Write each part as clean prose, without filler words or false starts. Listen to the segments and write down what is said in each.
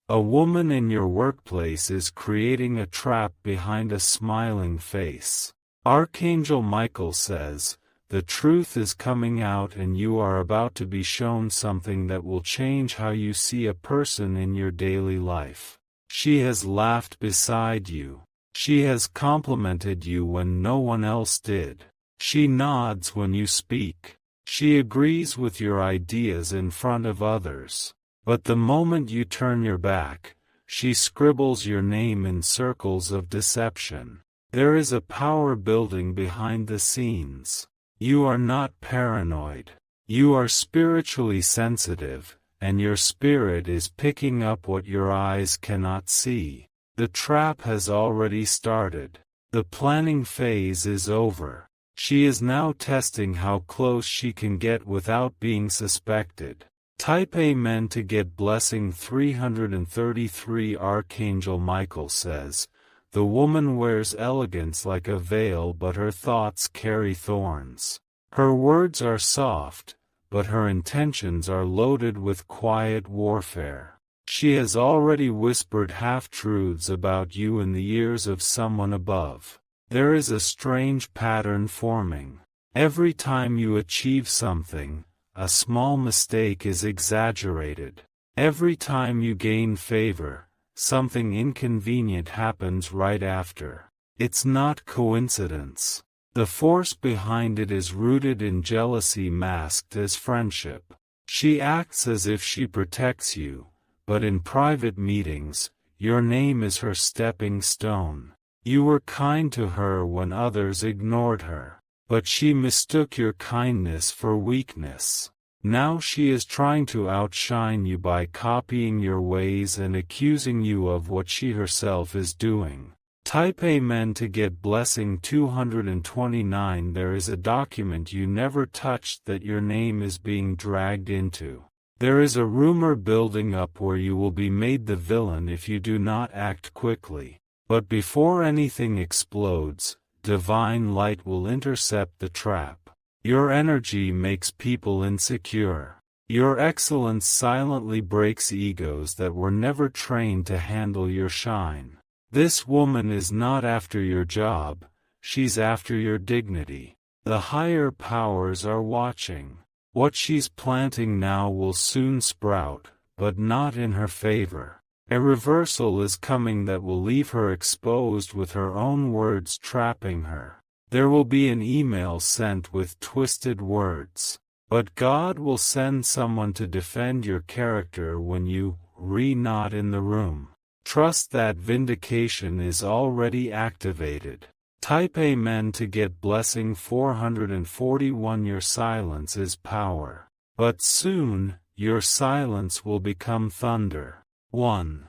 A woman in your workplace is creating a trap behind a smiling face. Archangel Michael says, the truth is coming out and you are about to be shown something that will change how you see a person in your daily life. She has laughed beside you. She has complimented you when no one else did. She nods when you speak. She agrees with your ideas in front of others. But the moment you turn your back, she scribbles your name in circles of deception. There is a power building behind the scenes. You are not paranoid. You are spiritually sensitive, and your spirit is picking up what your eyes cannot see. The trap has already started. The planning phase is over. She is now testing how close she can get without being suspected. Type Amen to get blessing 333. Archangel Michael says, the woman wears elegance like a veil, but her thoughts carry thorns. Her words are soft, but her intentions are loaded with quiet warfare. She has already whispered half-truths about you in the ears of someone above. There is a strange pattern forming. Every time you achieve something, a small mistake is exaggerated. Every time you gain favor, something inconvenient happens right after. It's not coincidence. The force behind it is rooted in jealousy masked as friendship. She acts as if she protects you, but in private meetings, your name is her stepping stone. You were kind to her when others ignored her, but she mistook your kindness for weakness. Now she is trying to outshine you by copying your ways and accusing you of what she herself is doing. Type Amen to get blessing 229. There is a document you never touched that your name is being dragged into. There is a rumor building up where you will be made the villain if you do not act quickly. But before anything explodes, divine light will intercept the trap. Your energy makes people insecure. Your excellence silently breaks egos that were never trained to handle your shine. This woman is not after your job, she's after your dignity. The higher powers are watching. What she's planting now will soon sprout, but not in her favor. A reversal is coming that will leave her exposed with her own words trapping her. There will be an email sent with twisted words. But God will send someone to defend your character when you not in the room. Trust that vindication is already activated. Type Amen to get blessing 441. Your silence is power. But soon, your silence will become thunder. 1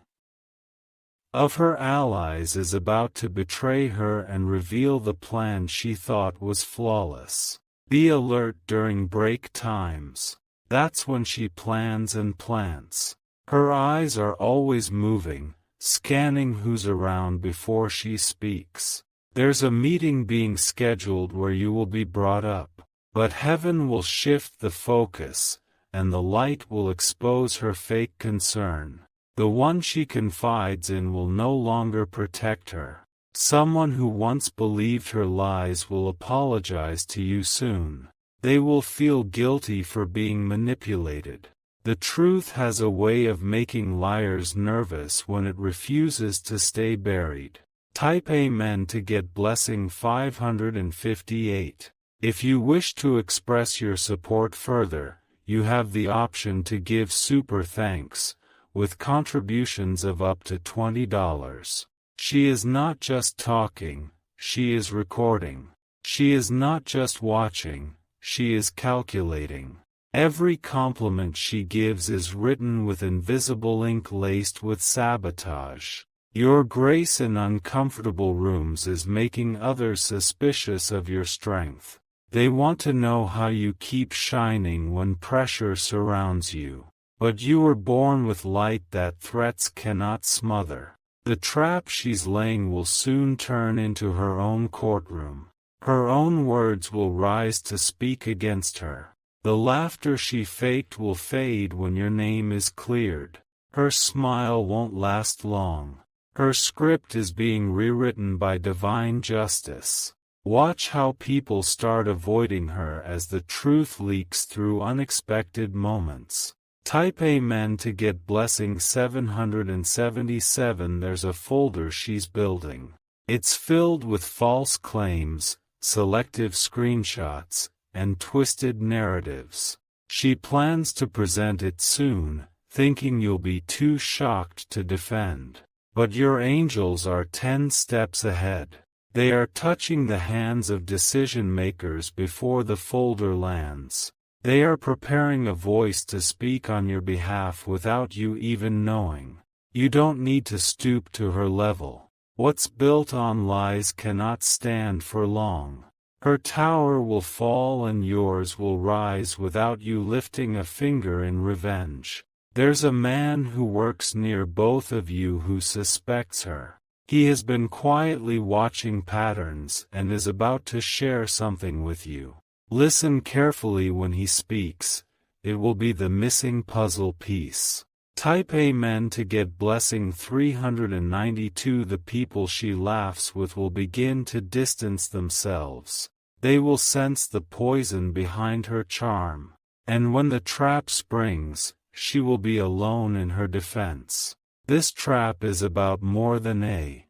of her allies is about to betray her and reveal the plan she thought was flawless. Be alert during break times. That's when she plans and plants. Her eyes are always moving, scanning who's around before she speaks. There's a meeting being scheduled where you will be brought up. But heaven will shift the focus, and the light will expose her fake concern. The one she confides in will no longer protect her. Someone who once believed her lies will apologize to you soon. They will feel guilty for being manipulated. The truth has a way of making liars nervous when it refuses to stay buried. Type Amen to get blessing 558. If you wish to express your support further, you have the option to give super thanks, with contributions of up to $20. She is not just talking, she is recording. She is not just watching, she is calculating. Every compliment she gives is written with invisible ink laced with sabotage. Your grace in uncomfortable rooms is making others suspicious of your strength. They want to know how you keep shining when pressure surrounds you. But you were born with light that threats cannot smother. The trap she's laying will soon turn into her own courtroom. Her own words will rise to speak against her. The laughter she faked will fade when your name is cleared. Her smile won't last long. Her script is being rewritten by divine justice. Watch how people start avoiding her as the truth leaks through unexpected moments. Type Amen to get blessing 777. There's a folder she's building. It's filled with false claims, selective screenshots, and twisted narratives. She plans to present it soon, thinking you'll be too shocked to defend. But your angels are 10 steps ahead. They are touching the hands of decision-makers before the folder lands. They are preparing a voice to speak on your behalf without you even knowing. You don't need to stoop to her level. What's built on lies cannot stand for long. Her tower will fall and yours will rise without you lifting a finger in revenge. There's a man who works near both of you who suspects her. He has been quietly watching patterns and is about to share something with you. Listen carefully when he speaks. It will be the missing puzzle piece. Type Amen to get blessing 392. The people she laughs with will begin to distance themselves. They will sense the poison behind her charm. And when the trap springs, she will be alone in her defense. This trap is about more than a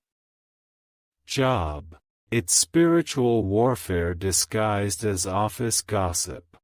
job. It's spiritual warfare disguised as office gossip.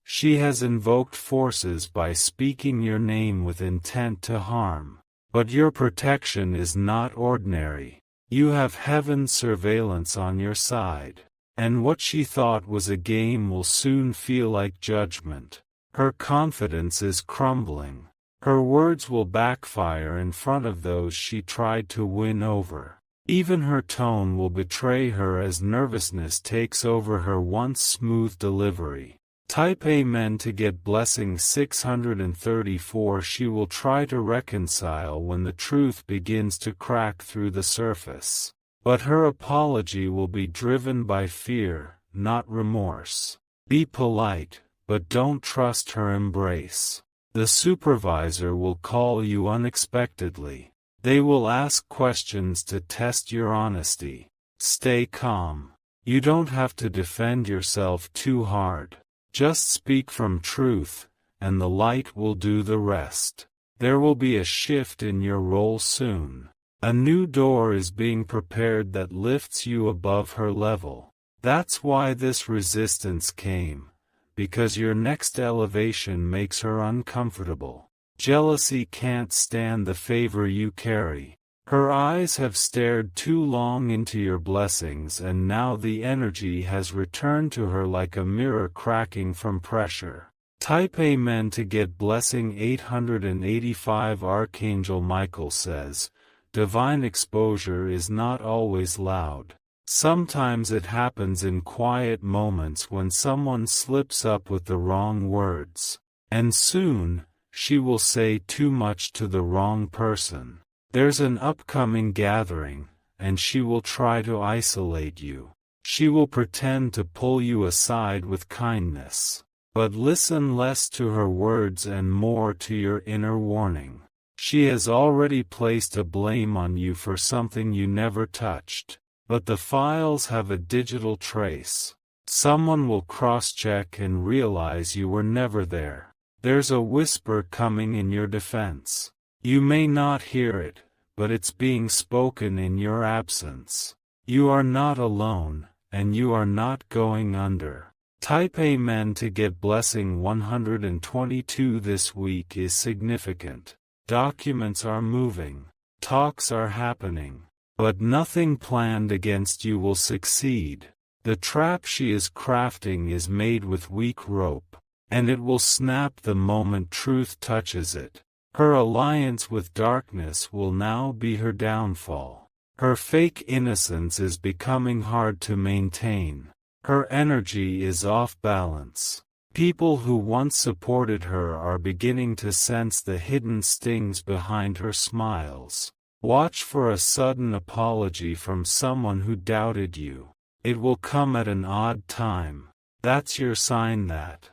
She has invoked forces by speaking your name with intent to harm. But your protection is not ordinary. You have heaven's surveillance on your side. And what she thought was a game will soon feel like judgment. Her confidence is crumbling. Her words will backfire in front of those she tried to win over. Even her tone will betray her as nervousness takes over her once smooth delivery. Type Amen to get blessing 634. She will try to reconcile when the truth begins to crack through the surface. But her apology will be driven by fear, not remorse. Be polite, but don't trust her embrace. The supervisor will call you unexpectedly. They will ask questions to test your honesty. Stay calm. You don't have to defend yourself too hard. Just speak from truth, and the light will do the rest. There will be a shift in your role soon. A new door is being prepared that lifts you above her level. That's why this resistance came. Because your next elevation makes her uncomfortable. Jealousy can't stand the favor you carry. Her eyes have stared too long into your blessings, and now the energy has returned to her like a mirror cracking from pressure. Type Amen to get blessing 885. Archangel Michael says, divine exposure is not always loud. Sometimes it happens in quiet moments when someone slips up with the wrong words. And soon, she will say too much to the wrong person. There's an upcoming gathering, and she will try to isolate you. She will pretend to pull you aside with kindness. But listen less to her words and more to your inner warning. She has already placed a blame on you for something you never touched. But the files have a digital trace. Someone will cross-check and realize you were never there. There's a whisper coming in your defense. You may not hear it, but it's being spoken in your absence. You are not alone, and you are not going under. Type Amen to get blessing 122. This week is significant. Documents are moving. Talks are happening. But nothing planned against you will succeed. The trap she is crafting is made with weak rope, and it will snap the moment truth touches it. Her alliance with darkness will now be her downfall. Her fake innocence is becoming hard to maintain. Her energy is off balance. People who once supported her are beginning to sense the hidden stings behind her smiles. Watch for a sudden apology from someone who doubted you. It will come at an odd time. That's your sign that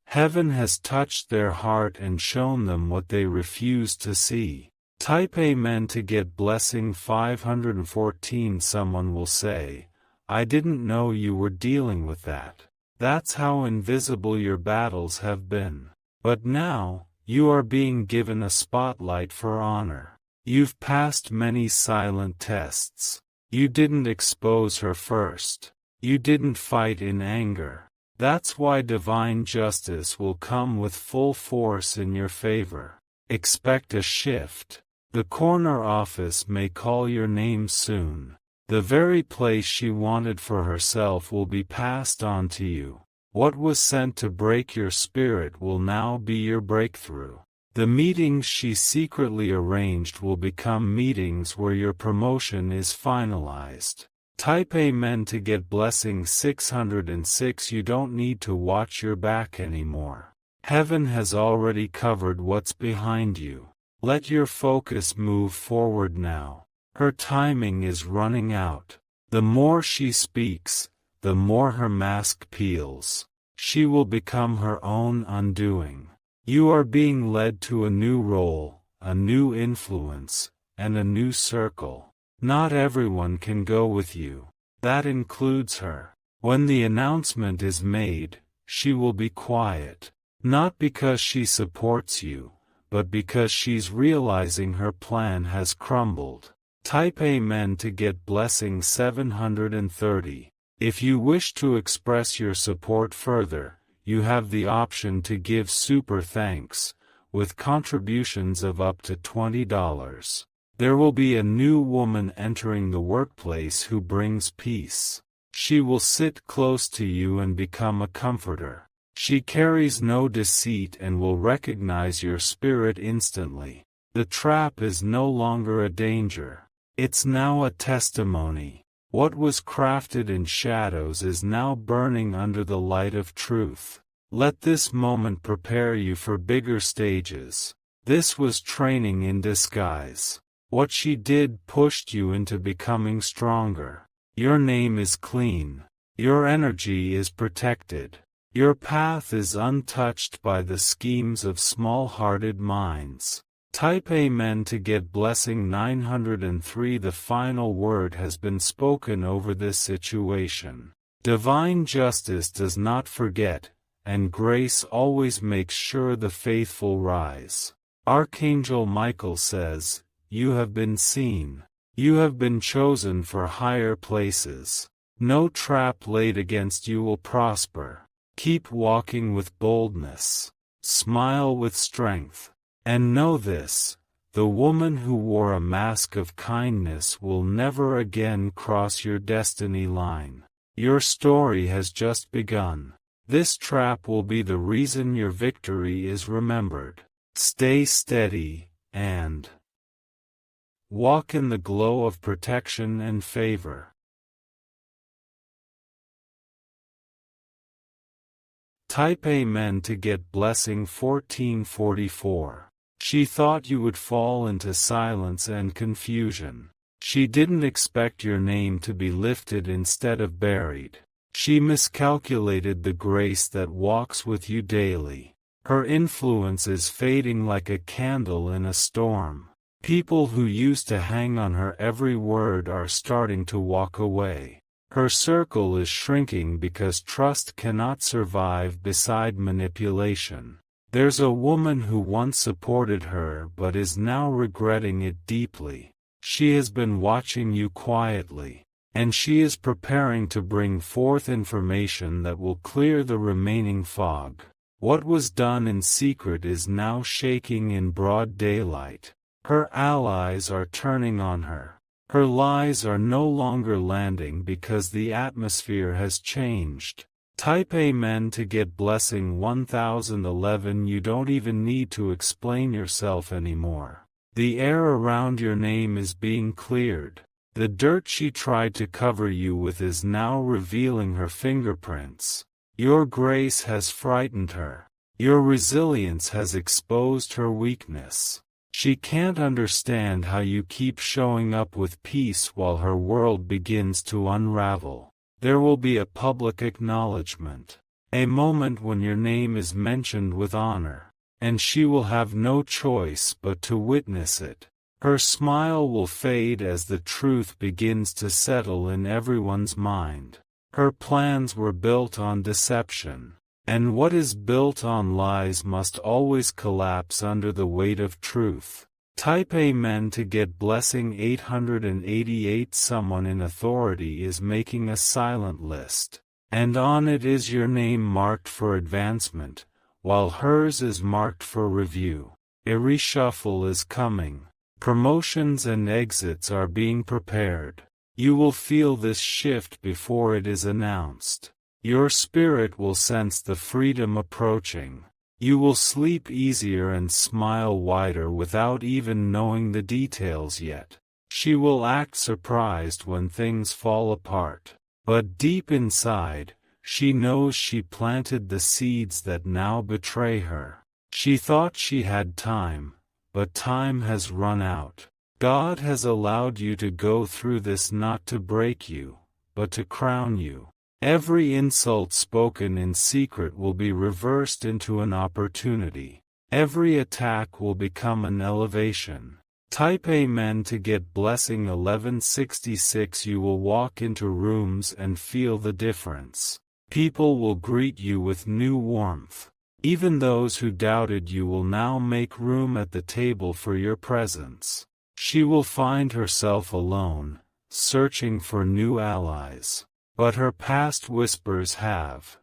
heaven has touched their heart and shown them what they refuse to see. Type Amen to get blessing 514. Someone will say, I didn't know you were dealing with that. That's how invisible your battles have been. But now, you are being given a spotlight for honor. You've passed many silent tests. You didn't expose her first. You didn't fight in anger. That's why divine justice will come with full force in your favor. Expect a shift. The corner office may call your name soon. The very place she wanted for herself will be passed on to you. What was sent to break your spirit will now be your breakthrough. The meetings she secretly arranged will become meetings where your promotion is finalized. Type Amen to get blessing 606. You don't need to watch your back anymore. Heaven has already covered what's behind you. Let your focus move forward now. Her timing is running out. The more she speaks, the more her mask peels. She will become her own undoing. You are being led to a new role, a new influence, and a new circle. Not everyone can go with you. That includes her. When the announcement is made, she will be quiet. Not because she supports you, but because she's realizing her plan has crumbled. Type Amen to get blessing 730. If you wish to express your support further, you have the option to give super thanks, with contributions of up to $20. There will be a new woman entering the workplace who brings peace. She will sit close to you and become a comforter. She carries no deceit and will recognize your spirit instantly. The trap is no longer a danger. It's now a testimony. What was crafted in shadows is now burning under the light of truth. Let this moment prepare you for bigger stages. This was training in disguise. What she did pushed you into becoming stronger. Your name is clean. Your energy is protected. Your path is untouched by the schemes of small-hearted minds. Type Amen to get blessing 903. The final word has been spoken over this situation. Divine justice does not forget, and grace always makes sure the faithful rise. Archangel Michael says, you have been seen. You have been chosen for higher places. No trap laid against you will prosper. Keep walking with boldness. Smile with strength. And know this, the woman who wore a mask of kindness will never again cross your destiny line. Your story has just begun. This trap will be the reason your victory is remembered. Stay steady, and walk in the glow of protection and favor. Type Amen to get blessing 1444. She thought you would fall into silence and confusion. She didn't expect your name to be lifted instead of buried. She miscalculated the grace that walks with you daily. Her influence is fading like a candle in a storm. People who used to hang on her every word are starting to walk away. Her circle is shrinking because trust cannot survive beside manipulation. There's a woman who once supported her but is now regretting it deeply. She has been watching you quietly, and she is preparing to bring forth information that will clear the remaining fog. What was done in secret is now shaking in broad daylight. Her allies are turning on her. Her lies are no longer landing because the atmosphere has changed. Type Amen to get blessing 1011. You don't even need to explain yourself anymore. The air around your name is being cleared. The dirt she tried to cover you with is now revealing her fingerprints. Your grace has frightened her. Your resilience has exposed her weakness. She can't understand how you keep showing up with peace while her world begins to unravel. There will be a public acknowledgement. A moment when your name is mentioned with honor. And she will have no choice but to witness it. Her smile will fade as the truth begins to settle in everyone's mind. Her plans were built on deception. And what is built on lies must always collapse under the weight of truth. Type Amen to get blessing 888. Someone in authority is making a silent list. And on it is your name marked for advancement, while hers is marked for review. A reshuffle is coming. Promotions and exits are being prepared. You will feel this shift before it is announced. Your spirit will sense the freedom approaching. You will sleep easier and smile wider without even knowing the details yet. She will act surprised when things fall apart. But deep inside, she knows she planted the seeds that now betray her. She thought she had time, but time has run out. God has allowed you to go through this not to break you, but to crown you. Every insult spoken in secret will be reversed into an opportunity. Every attack will become an elevation. Type Amen to get blessing 1166. You will walk into rooms and feel the difference. People will greet you with new warmth. Even those who doubted you will now make room at the table for your presence. She will find herself alone, searching for new allies. But her past whispers have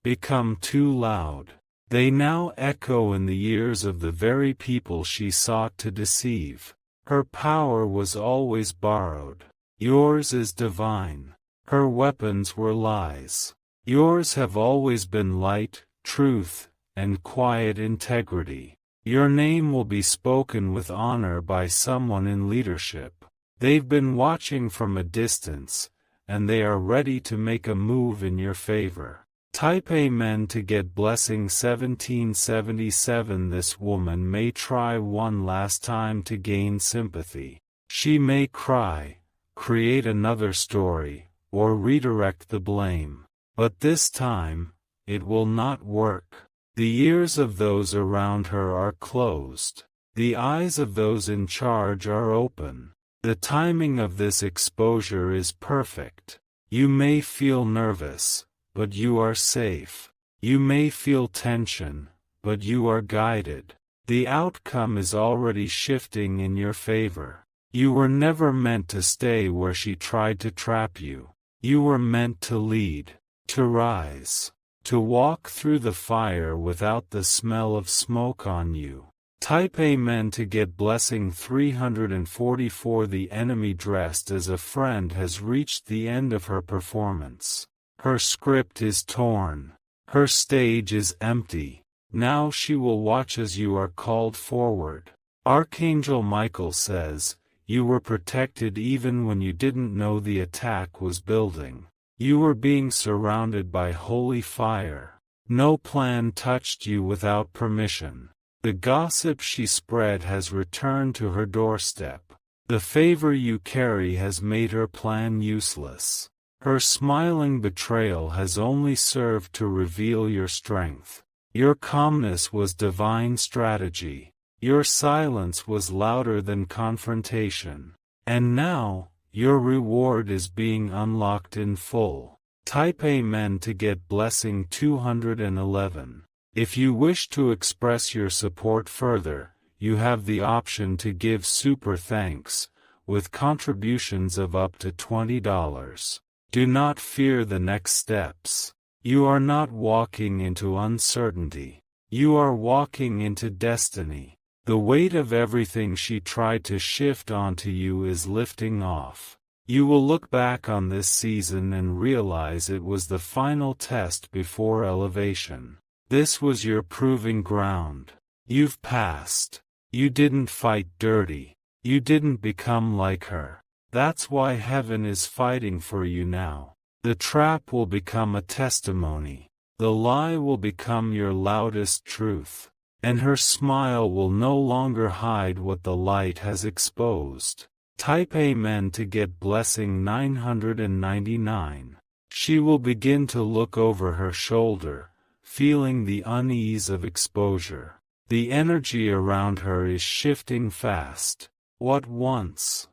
become too loud. They now echo in the ears of the very people she sought to deceive. Her power was always borrowed. Yours is divine. Her weapons were lies. Yours have always been light, truth, and quiet integrity. Your name will be spoken with honor by someone in leadership. They've been watching from a distance, and they are ready to make a move in your favor. Type Amen to get blessing 1777. This woman may try one last time to gain sympathy. She may cry, create another story, or redirect the blame. But this time, it will not work. The ears of those around her are closed. The eyes of those in charge are open. The timing of this exposure is perfect. You may feel nervous, but you are safe. You may feel tension, but you are guided. The outcome is already shifting in your favor. You were never meant to stay where she tried to trap you. You were meant to lead, to rise, to walk through the fire without the smell of smoke on you. Type Amen to get blessing 344. The enemy dressed as a friend has reached the end of her performance. Her script is torn. Her stage is empty. Now she will watch as you are called forward. Archangel Michael says, you were protected even when you didn't know the attack was building. You were being surrounded by holy fire. No plan touched you without permission. The gossip she spread has returned to her doorstep. The favor you carry has made her plan useless. Her smiling betrayal has only served to reveal your strength. Your calmness was divine strategy. Your silence was louder than confrontation. And now, your reward is being unlocked in full. Type Amen to get blessing 211. If you wish to express your support further, you have the option to give super thanks, with contributions of up to $20. Do not fear the next steps. You are not walking into uncertainty. You are walking into destiny. The weight of everything she tried to shift onto you is lifting off. You will look back on this season and realize it was the final test before elevation. This was your proving ground. You've passed. You didn't fight dirty. You didn't become like her. That's why heaven is fighting for you now. The trap will become a testimony. The lie will become your loudest truth. And her smile will no longer hide what the light has exposed. Type Amen to get blessing 999. She will begin to look over her shoulder, feeling the unease of exposure. The energy around her is shifting fast. What once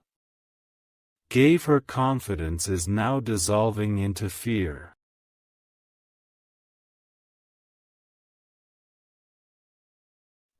gave her confidence is now dissolving into fear.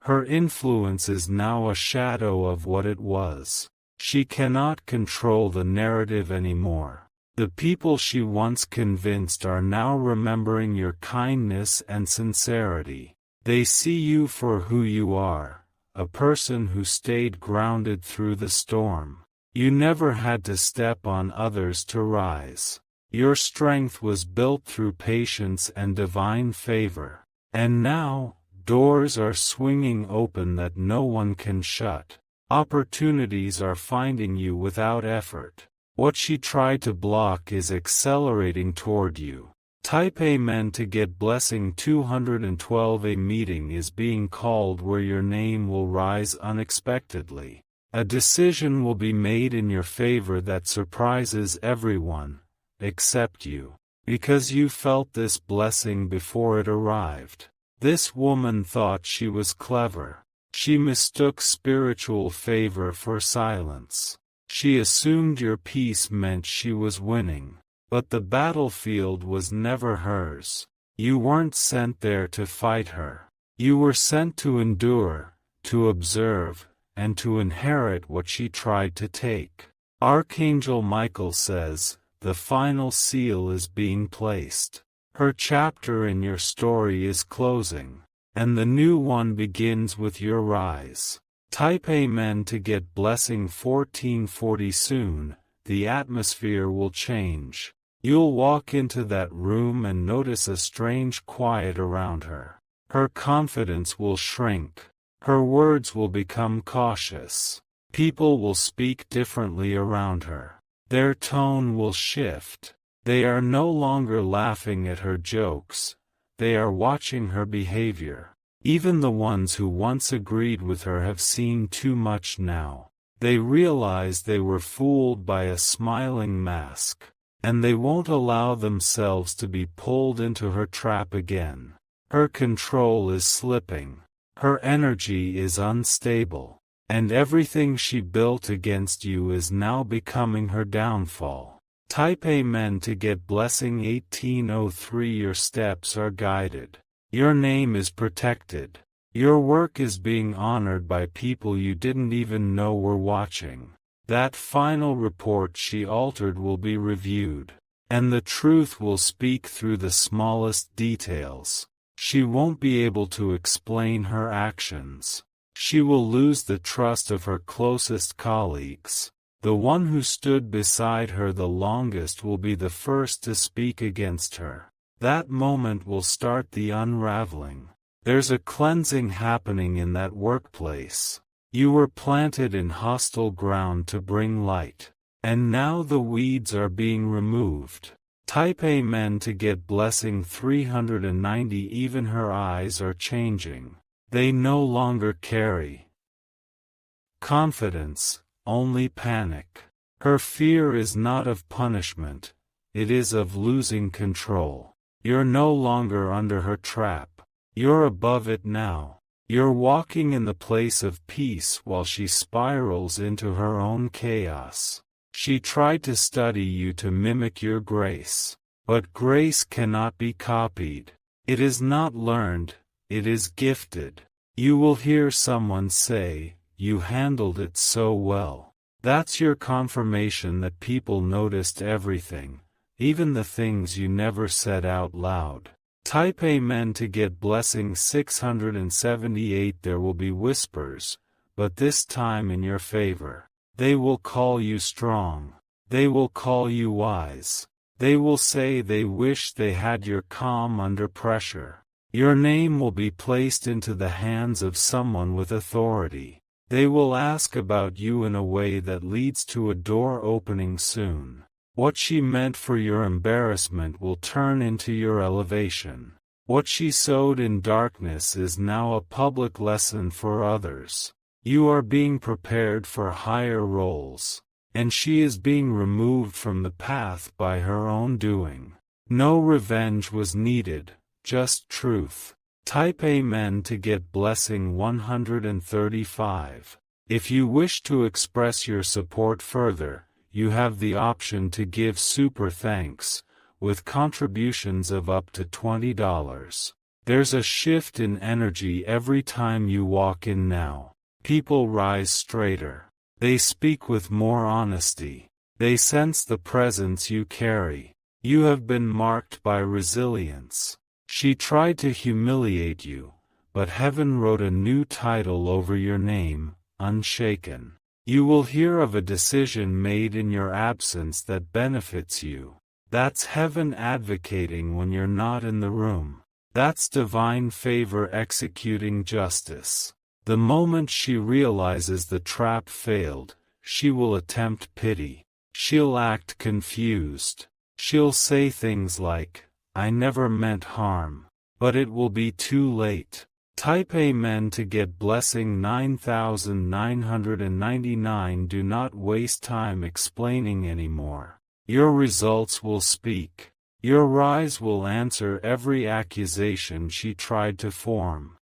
Her influence is now a shadow of what it was. She cannot control the narrative anymore. The people she once convinced are now remembering your kindness and sincerity. They see you for who you are, a person who stayed grounded through the storm. You never had to step on others to rise. Your strength was built through patience and divine favor. And now, doors are swinging open that no one can shut. Opportunities are finding you without effort. What she tried to block is accelerating toward you. Type Amen to get blessing 212. A meeting is being called where your name will rise unexpectedly. A decision will be made in your favor that surprises everyone, except you, because you felt this blessing before it arrived. This woman thought she was clever. She mistook spiritual favor for silence. She assumed your peace meant she was winning. But the battlefield was never hers. You weren't sent there to fight her. You were sent to endure, to observe, and to inherit what she tried to take. Archangel Michael says, the final seal is being placed. Her chapter in your story is closing, and the new one begins with your rise. Type Amen to get blessing 1440. Soon, the atmosphere will change. You'll walk into that room and notice a strange quiet around her. Her confidence will shrink. Her words will become cautious. People will speak differently around her. Their tone will shift. They are no longer laughing at her jokes. They are watching her behavior. Even the ones who once agreed with her have seen too much now. They realize they were fooled by a smiling mask. And they won't allow themselves to be pulled into her trap again. Her control is slipping. Her energy is unstable. And everything she built against you is now becoming her downfall. Type Amen to get blessing 1803. Your steps are guided. Your name is protected. Your work is being honored by people you didn't even know were watching. That final report she altered will be reviewed, and the truth will speak through the smallest details. She won't be able to explain her actions. She will lose the trust of her closest colleagues. The one who stood beside her the longest will be the first to speak against her. That moment will start the unraveling. There's a cleansing happening in that workplace. You were planted in hostile ground to bring light. And now the weeds are being removed. Type Amen to get blessing 390. Even her eyes are changing. They no longer carry confidence, only panic. Her fear is not of punishment, it is of losing control. You're no longer under her trap. You're above it now. You're walking in the place of peace while she spirals into her own chaos. She tried to study you to mimic your grace. But grace cannot be copied. It is not learned, it is gifted. You will hear someone say, "You handled it so well." That's your confirmation that people noticed everything, even the things you never said out loud. Type Amen to get blessing 678. There will be whispers, but this time in your favor. They will call you strong. They will call you wise. They will say they wish they had your calm under pressure. Your name will be placed into the hands of someone with authority. They will ask about you in a way that leads to a door opening soon. What she meant for your embarrassment will turn into your elevation. What she sowed in darkness is now a public lesson for others. You are being prepared for higher roles. and she is being removed from the path by her own doing. No revenge was needed, just truth. Type Amen to get blessing 135. If you wish to express your support further, you have the option to give super thanks, with contributions of up to $20. There's a shift in energy every time you walk in now. People rise straighter. They speak with more honesty. They sense the presence you carry. You have been marked by resilience. She tried to humiliate you, but heaven wrote a new title over your name, Unshaken. You will hear of a decision made in your absence that benefits you. That's heaven advocating when you're not in the room. That's divine favor executing justice. The moment she realizes the trap failed, she will attempt pity. She'll act confused. She'll say things like, "I never meant harm." But it will be too late. Type Amen to get blessing 9999. Do not waste time explaining anymore. Your results will speak. Your rise will answer every accusation she tried to form.